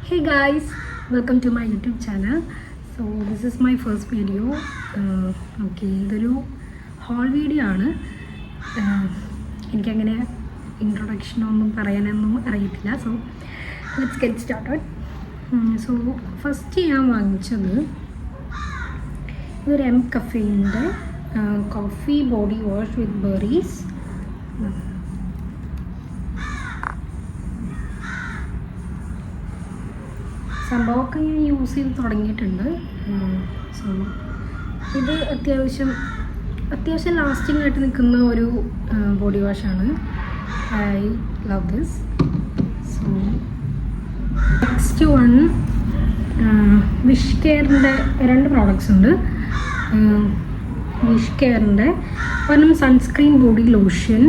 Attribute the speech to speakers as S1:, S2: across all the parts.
S1: Hey guys, welcome to my YouTube channel. So this is my first video. Okay, ഇതൊരു whole video ആണ്. എനിക്കങ്ങനെ ഇൻട്രൊഡക്ഷനൊന്നും പറയാനൊന്നും അറിയത്തില്ല. So let's get started. So first ഞാൻ വാങ്ങിച്ചത് ഇതൊരു എം കഫേൻ്റെ കോഫി ബോഡി വാഷ് വിത്ത് berries. സംഭവമൊക്കെ ഞാൻ യൂസ് ചെയ്ത് തുടങ്ങിയിട്ടുണ്ട്. സോ ഇത് അത്യാവശ്യം ലാസ്റ്റിംഗ് ആയിട്ട് നിൽക്കുന്ന ഒരു ബോഡി വാഷാണ്. I love this. So next one Wish കെയറിൻ്റെ 2 പ്രോഡക്റ്റ്സ് ഉണ്ട്. വിഷ് കെയറിൻ്റെ ഒരെണ്ണം സൺസ്ക്രീൻ ബോഡി ലോഷൻ,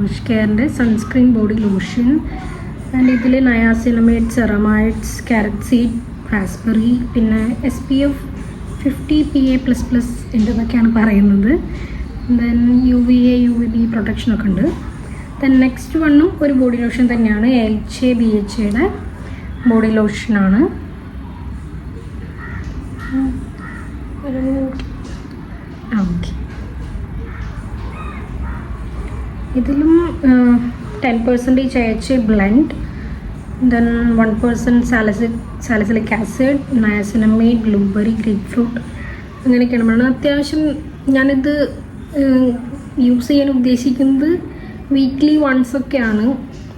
S1: വിഷ് കെയറിൻ്റെ സൺസ്ക്രീൻ ബോഡി ലോഷൻ. ആൻഡ് ഇതിൽ niacinamide, ceramides, carrot seed, raspberry, പിന്നെ SPF 50 PA++ ഉണ്ടെന്നൊക്കെയാണ് പറയുന്നത്. ദെൻ UVA UVB പ്രൊട്ടക്ഷനൊക്കെ ഉണ്ട്. ദെൻ നെക്സ്റ്റ് വണ്ണും ഒരു ബോഡി ലോഷൻ തന്നെയാണ്. HA BHAയുടെ ബോഡി ലോഷനാണ്. ഓക്കെ, ഇതിലും 10% HA blend, then 1% salicylic acid, niacinamide, blueberry, grapefruit, അങ്ങനെയൊക്കെയാണ് പറയുന്നത്. അത്യാവശ്യം ഞാനിത് യൂസ് ചെയ്യാൻ ഉദ്ദേശിക്കുന്നത് വീക്ക്ലി വൺസ് ഒക്കെയാണ്.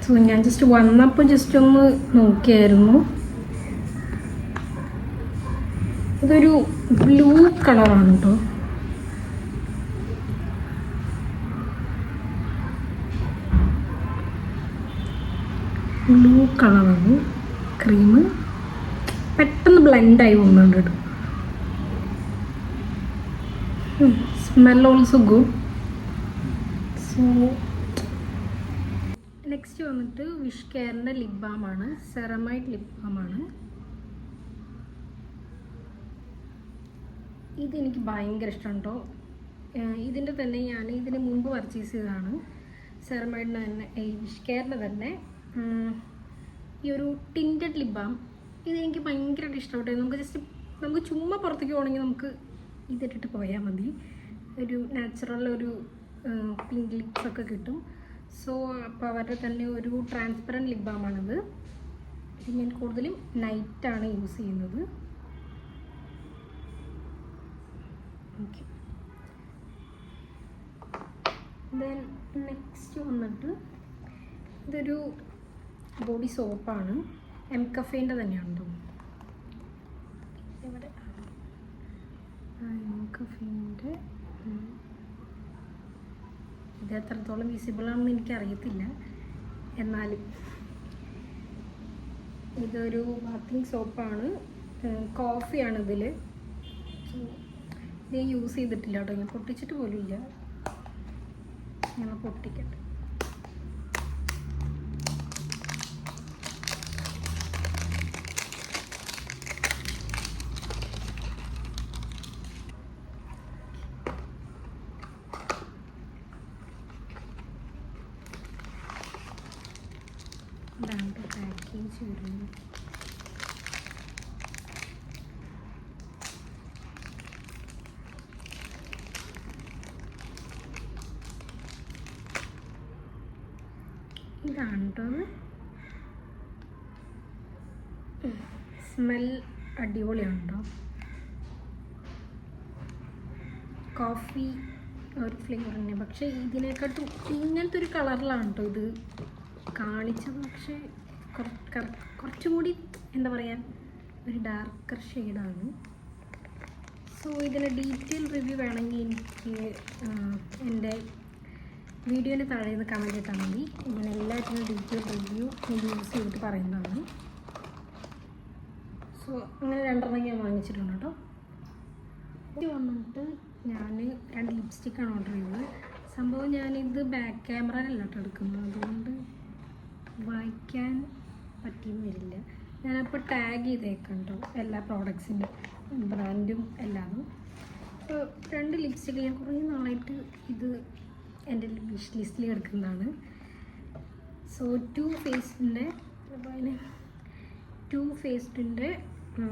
S1: സോ ഞാൻ ജസ്റ്റ് വന്നപ്പോൾ ജസ്റ്റ് ഒന്ന് നോക്കിയായിരുന്നു. ഇതൊരു ബ്ലൂ കളറാണ് കേട്ടോ. ബ്ലൂ കളറാണ് ക്രീം. പെട്ടെന്ന് ബ്ലെൻഡായി വന്നിട്ടുണ്ട്. Smell also good. So next വന്നിട്ട് വിഷ് കെയറിൻ്റെ ലിപ് ബാമാണ്. സെറമൈഡ് ലിപ് ബാമാണ്. ഇതെനിക്ക് ഭയങ്കര ഇഷ്ടമാണ് കേട്ടോ. ഇതിൻ്റെ തന്നെ ഞാൻ ഇതിന് മുമ്പ് പർച്ചേസ് ചെയ്തതാണ്. സെറമൈഡിൻ്റെ തന്നെ, ഈ വിഷ് കെയറിൻ്റെ തന്നെ ഈ ഒരു ടിൻറ്റഡ് ലിപ് ബാം. ഇതെനിക്ക് ഭയങ്കരമായിട്ട് ഇഷ്ടപ്പെട്ടു. നമുക്ക് ചുമ്മാ പുറത്തേക്ക് പോകണമെങ്കിൽ നമുക്ക് ഇതിട്ടിട്ട് പോയാൽ മതി. ഒരു നാച്ചുറൽ ഒരു പിങ്ക് ലിപ്സൊക്കെ കിട്ടും. സോ അപ്പോൾ അവരുടെ തന്നെ ഒരു ട്രാൻസ്പെറൻറ്റ് ലിപ് ബാമാണിത്. ഇത് ഞാൻ കൂടുതലും നൈറ്റാണ് യൂസ് ചെയ്യുന്നത്. ഓക്കെ, ദെൻ നെക്സ്റ്റ് വന്നിട്ട് ഇതൊരു ബോഡി സോപ്പാണ്. എം കഫേൻ്റെ തന്നെയുണ്ടോ ഇവിടെ. എം കഫേൻ്റെ ഇത് എത്രത്തോളം വിസിബിളാണെന്ന് എനിക്കറിയത്തില്ല. എന്നാലും ഇതൊരു ബാത്തിങ് സോപ്പാണ്. കോഫിയാണ് ഇതിൽ. ഇത് യൂസ് ചെയ്തിട്ടില്ല കേട്ടോ. ഞാൻ പൊട്ടിച്ചിട്ട് പോലും ഇല്ല. ഞങ്ങൾ പൊട്ടിക്കട്ടെ. ഇതാണ് പാക്കേജ് വരുന്നത്. ഇതാണ് കേട്ടോ. സ്മെൽ അടിപൊളിയാണോ. കോഫി ഒരു ഫ്ലേവർ തന്നെ, പക്ഷേ ഇതിനെക്കാട്ടും ഇങ്ങനത്തെ ഒരു കളറിലാണ് കേട്ടോ ഇത് കാണിച്ചത്. പക്ഷേ കുറച്ചും കൂടി എന്താ പറയുക, ഒരു ഡാർക്കർ ഷെയ്ഡാണ്. സോ ഇതിൻ്റെ ഡീറ്റെയിൽ റിവ്യൂ വേണമെങ്കിൽ എനിക്ക് എൻ്റെ വീഡിയോൻ്റെ താഴെ നിന്ന് കമൻറ്റ് ഇട്ടാൽ മതി. ഞാൻ എല്ലാത്തിനും ഡീറ്റെയിൽ റിവ്യൂ യൂസ് ചെയ്തിട്ട് പറയുന്നതാണ്. സോ അങ്ങനെ 2 ഞാൻ വാങ്ങിച്ചിട്ടുണ്ട് കേട്ടോ. ഇത് വന്നിട്ട് ഞാൻ 2 ലിപ്സ്റ്റിക്കാണ് ഓർഡർ ചെയ്തത്. സംഭവം ഞാനിത് ബാക്ക് ക്യാമറയിലല്ല കേട്ടോ എടുക്കുന്നത്, അതുകൊണ്ട് വായിക്കാൻ പറ്റിയെന്ന് വരില്ല. ഞാനപ്പോൾ ടാഗ് ചെയ്തേക്കാം കേട്ടോ എല്ലാ പ്രോഡക്ട്സിൻ്റെ ബ്രാൻഡും എല്ലാതും. അപ്പോൾ 2 ലിപ്സ്റ്റിക്ക് ഞാൻ കുറേ നാളായിട്ട് ഇത് എൻ്റെ വിഷ് ലിസ്റ്റിൽ കിടക്കുന്നതാണ്. സോ ടു ഫേസ്ഡിൻ്റെ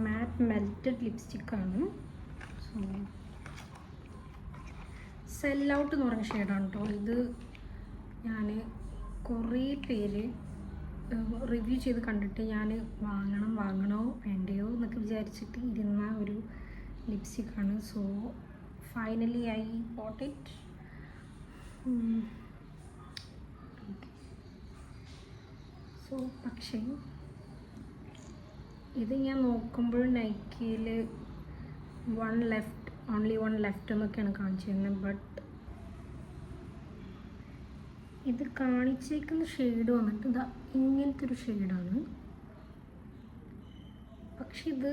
S1: മാറ്റ് മെൽറ്റഡ് ലിപ്സ്റ്റിക്കാണ്. സോ സെൽ ഔട്ട് എന്ന് പറഞ്ഞ ഷെയ്ഡാണ് കേട്ടോ. ഇത് ഞാൻ കുറേ പേര് റിവ്യൂ ചെയ്ത് കണ്ടിട്ട് ഞാൻ വാങ്ങണോ വേണ്ടയോ എന്നൊക്കെ വിചാരിച്ചിട്ട് ഇരുന്ന ഒരു ലിപ്സ്റ്റിക്കാണ്. So finally I bought it. So പക്ഷേ ഇത് ഞാൻ നോക്കുമ്പോൾ നൈക്കിയിൽ ഓൺലി വൺ ലെഫ്റ്റ് എന്നൊക്കെയാണ് കാണിച്ചിരുന്നത്. ബട്ട് ഇത് കാണിച്ചേക്കുന്ന ഷെയ്ഡ് വന്നിട്ട് ഇതാ ഇങ്ങനത്തെ ഒരു ഷെയ്ഡാണ്. പക്ഷെ ഇത്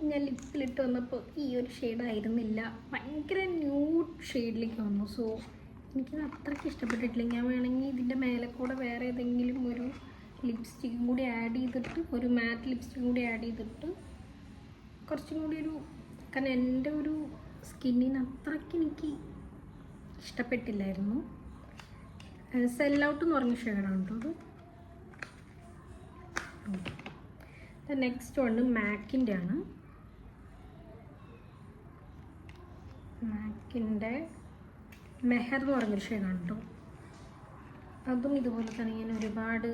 S1: ഞാൻ ലിപ്പിലിട്ട് വന്നപ്പോൾ ഈ ഒരു ഷെയ്ഡായിരുന്നില്ല, ഭയങ്കര ന്യൂഡ് ഷെയ്ഡിലേക്ക് വന്നു. സോ എനിക്കത് അത്രയ്ക്ക് ഇഷ്ടപ്പെട്ടിട്ടില്ല. ഞാൻ വേണമെങ്കിൽ ഇതിൻ്റെ മേലെ കൂടെ വേറെ ഏതെങ്കിലും ഒരു ലിപ്സ്റ്റിക്കും കൂടി ആഡ് ചെയ്തിട്ട്, ഒരു മാറ്റ് ലിപ്സ്റ്റിക്കും കൂടി ആഡ് ചെയ്തിട്ട് കുറച്ചും കൂടി കാരണം എൻ്റെ ഒരു സ്കിന്നിന് അത്രയ്ക്ക് എനിക്ക് ഇഷ്ടപ്പെട്ടില്ലായിരുന്നു. സെൽ ഔട്ട് എന്ന് പറഞ്ഞ ഷെയ്ഡാണ് കേട്ടോ അത്. നെക്സ്റ്റ് വണ് മാക്കിൻ്റെ ആണ്. മാക്കിൻ്റെ മെഹർ എന്ന് പറഞ്ഞൊരു ഷെയ്ഡാണ് കേട്ടോ. അതും ഇതുപോലെ തന്നെ ഞാൻ ഒരുപാട്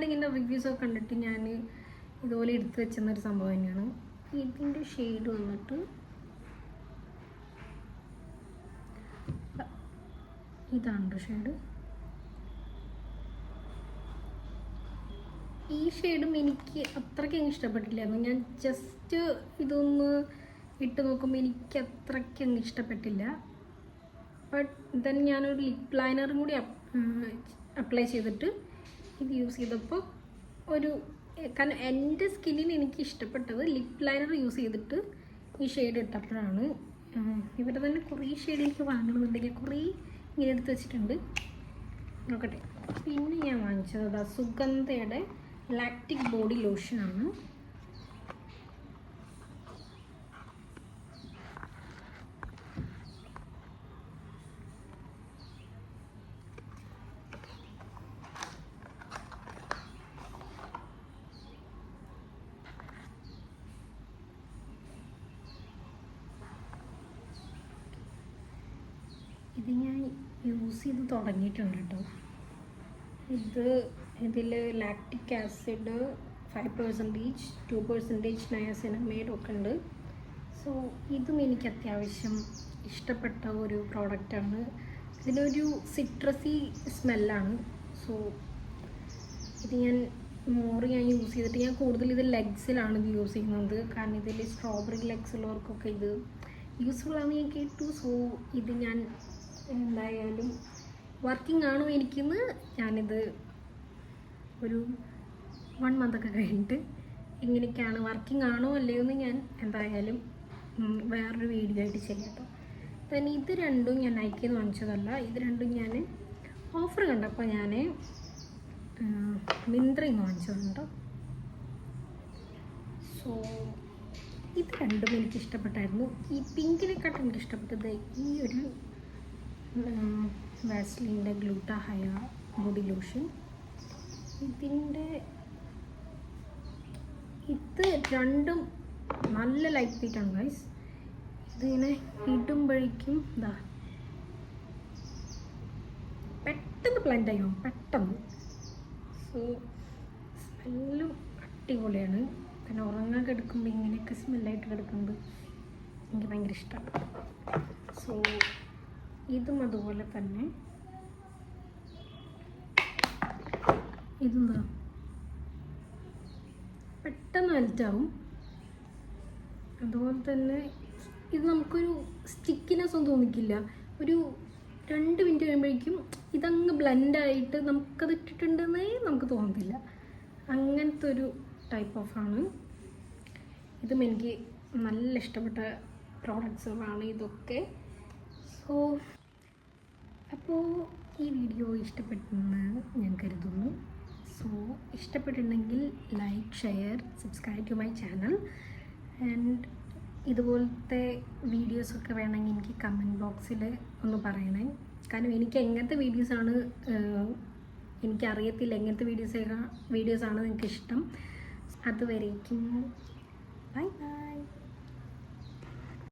S1: ഇങ്ങനെ റിവ്യൂസൊക്കെ കണ്ടിട്ട് ഞാൻ ഇതുപോലെ എടുത്ത് വെച്ചെന്നൊരു സംഭവം തന്നെയാണ്. ഇതിൻ്റെ ഷെയ്ഡ് വന്നിട്ട് ഇതാണ് ഷെയ്ഡ്. ഈ ഷെയ്ഡും എനിക്ക് അത്രയ്ക്ക് ഇഷ്ടപ്പെട്ടില്ലായിരുന്നു. ഞാൻ ജസ്റ്റ് ഇതൊന്ന് ഇട്ട് നോക്കുമ്പോൾ എനിക്ക് അത്രയ്ക്ക് അങ്ങ് ഇഷ്ടപ്പെട്ടില്ല. ബട്ട് ദെൻ ഞാനൊരു ലിപ് ലൈനറും കൂടി അപ്ലൈ ചെയ്തിട്ട് ഇത് യൂസ് ചെയ്തപ്പോൾ കാരണം എൻ്റെ സ്കിന്നിന് എനിക്ക് ഇഷ്ടപ്പെട്ടത് ലിപ് ലൈനർ യൂസ് ചെയ്തിട്ട് ഈ ഷെയ്ഡ് ഇട്ടപ്പോഴാണ്. ഇവിടെ തന്നെ കുറേ ഷെയ്ഡ് എനിക്ക് വാങ്ങണമെന്നുണ്ടെങ്കിൽ കുറേ ഇങ്ങനെ എടുത്ത് വെച്ചിട്ടുണ്ട്. നോക്കട്ടെ. പിന്നെ ഞാൻ വാങ്ങിച്ചത് സുഗന്ധയുടെ ലാക്റ്റിക് ബോഡി ലോഷനാണ്. ഇത് ഞാൻ യൂസ് ചെയ്ത് തുടങ്ങിയിട്ടുണ്ട് കേട്ടോ. ഇതിൽ ലാക്റ്റിക് ആസിഡ് 5%, 2% നയാസിനമൈഡ് ഒക്കെ ഉണ്ട്. സോ ഇതും എനിക്ക് അത്യാവശ്യം ഇഷ്ടപ്പെട്ട ഒരു പ്രോഡക്റ്റാണ്. ഇതിനൊരു സിട്രസി സ്മെല്ലാണ്. സോ ഇത് ഞാൻ യൂസ് ചെയ്തിട്ട് ഞാൻ കൂടുതൽ ഇത് ലെഗ്സിലാണ് ഇത് യൂസ് ചെയ്യുന്നത്. കാരണം ഇതിൽ സ്ട്രോബെറി ലെഗ്സ് ഉള്ളവർക്കൊക്കെ ഇത് യൂസ്ഫുൾ ആണെന്ന് ഞാൻ കേട്ടു. സോ ഇത് ഞാൻ എന്തായാലും വർക്കിംഗ് ആണോ എനിക്കെന്ന് ഞാനിത് ഒരു 1 മന്തൊക്കെ കഴിഞ്ഞിട്ട് എങ്ങനെയൊക്കെയാണ് വർക്കിംഗ് ആണോ അല്ലയോ എന്ന് ഞാൻ എന്തായാലും വേറൊരു വീഡിയോ ആയിട്ട് ചെയ്യാം കേട്ടോ. then ഇത് രണ്ടും ഞാൻ നൈക്കിന്ന് വാങ്ങിച്ചതല്ല. ഇത് രണ്ടും ഞാൻ ഓഫർ കണ്ടപ്പോൾ ഞാൻ മിന്ത്രയിൽ നിന്ന് വാങ്ങിച്ചതുണ്ടോ. സോ ഇത് രണ്ടും എനിക്ക് ഇഷ്ടപ്പെട്ടായിരുന്നു. ഈ പിങ്കിനെക്കാട്ടും എനിക്ക് ഇഷ്ടപ്പെട്ടത് ഈ ഒരു വാസ്ലിൻ്റെ ഗ്ലൂട്ടാഹയ ബോഡി ലോഷൻ. ഇത് രണ്ടും നല്ല ലൈറ്റ് വെയിറ്റ് ആണ് ഗൈസ്. ഇതിങ്ങനെ ഇടുമ്പോഴേക്കും പെട്ടെന്ന് ബ്ലെൻഡ് ആയി പെട്ടെന്ന്. സോ സ്മെല്ലും അടിപൊളിയാണ്. പിന്നെ ഉറങ്ങാൻ കിടക്കുമ്പോൾ ഇങ്ങനെയൊക്കെ സ്മെല്ലായിട്ട് കിടക്കുന്നത് എനിക്ക് ഭയങ്കര ഇഷ്ടമാണ്. സോ ഇതും അതുപോലെ തന്നെ ഇതെന്താ പെട്ടെന്ന് മെൽറ്റാവും. അതുപോലെ തന്നെ ഇത് നമുക്കൊരു സ്റ്റിക്കിനെസ് ഒന്നും തോന്നിക്കില്ല. ഒരു 2 മിനിറ്റ് കഴിയുമ്പോഴേക്കും ഇതങ്ങ് ബ്ലെൻഡായിട്ട് നമുക്കത് ഇട്ടിട്ടുണ്ടെന്നേ നമുക്ക് തോന്നത്തില്ല. അങ്ങനത്തെ ഒരു ടൈപ്പ് ഓഫാണ്. ഇതും എനിക്ക് നല്ല ഇഷ്ടപ്പെട്ട പ്രോഡക്ട്സുകളാണ് ഇതൊക്കെ. സോ അപ്പോൾ ഈ വീഡിയോ ഇഷ്ടപ്പെട്ടെന്ന് ഞാൻ കരുതുന്നു. സോ ഇഷ്ടപ്പെട്ടിട്ടുണ്ടെങ്കിൽ like, share, subscribe to my channel. And ഇതുപോലത്തെ വീഡിയോസൊക്കെ വേണമെങ്കിൽ എനിക്ക് കമൻറ്റ് ബോക്സിൽ ഒന്ന് പറയണേ. കാരണം എനിക്ക് എങ്ങനത്തെ വീഡിയോസാണ് എനിക്കറിയത്തില്ല, എങ്ങനത്തെ വീഡിയോസാണ് നിങ്ങൾക്ക് ഇഷ്ടം. അതുവരേക്കും